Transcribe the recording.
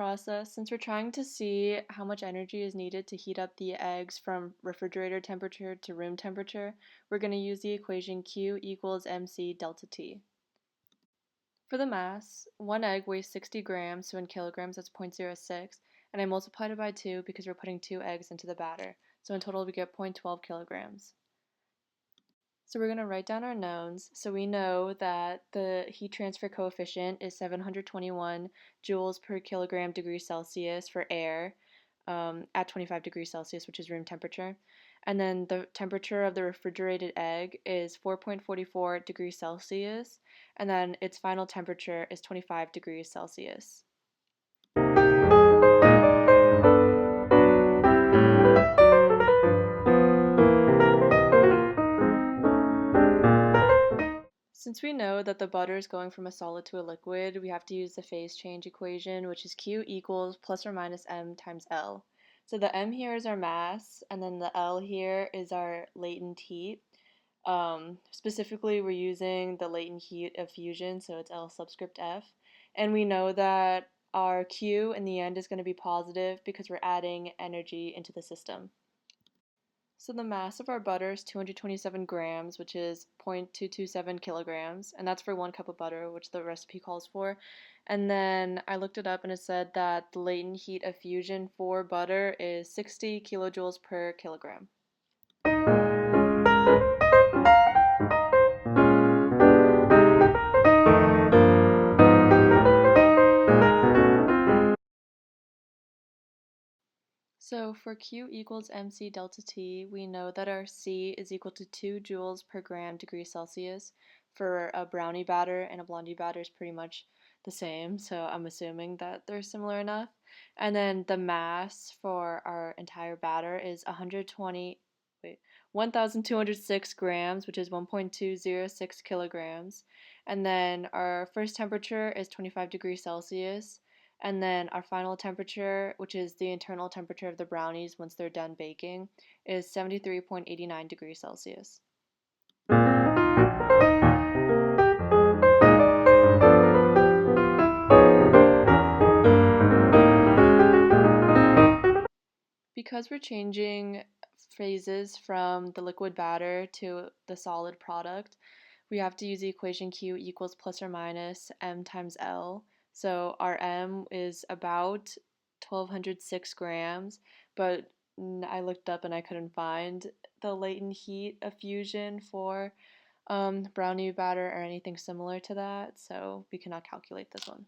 process, since we're trying to see how much energy is needed to heat up the eggs from refrigerator temperature to room temperature, we're going to use the equation Q equals mc delta T. For the mass, one egg weighs 60 grams, so in kilograms that's 0.06, and I multiplied it by 2 because we're putting 2 eggs into the batter, so in total we get 0.12 kilograms. So we're going to write down our knowns. So we know that the heat transfer coefficient is 721 joules per kilogram degrees Celsius for air at 25 degrees Celsius, which is room temperature. And then the temperature of the refrigerated egg is 4.44 degrees Celsius, and then its final temperature is 25 degrees Celsius. Since we know that the butter is going from a solid to a liquid, we have to use the phase change equation, which is Q equals plus or minus m times L. So the m here is our mass, and then the L here is our latent heat. Specifically, we're using the latent heat of fusion, so it's L subscript F. And we know that our Q in the end is going to be positive because we're adding energy into the system. So the mass of our butter is 227 grams, which is 0.227 kilograms, and that's for 1 cup of butter, which the recipe calls for. And then I looked it up and it said that the latent heat of fusion for butter is 60 kilojoules per kilogram. So for Q equals mc delta T, we know that our C is equal to 2 joules per gram degree Celsius. For a brownie batter and a blondie batter is pretty much the same, so I'm assuming that they're similar enough. And then the mass for our entire batter is 1,206 grams, which is 1.206 kilograms. And then our first temperature is 25 degrees Celsius. And then our final temperature, which is the internal temperature of the brownies once they're done baking, is 73.89 degrees Celsius. Because we're changing phases from the liquid batter to the solid product, we have to use the equation Q equals plus or minus m times L. So our m is about 1,206 grams, but I looked up and I couldn't find the latent heat of fusion for brownie batter or anything similar to that, so we cannot calculate this one.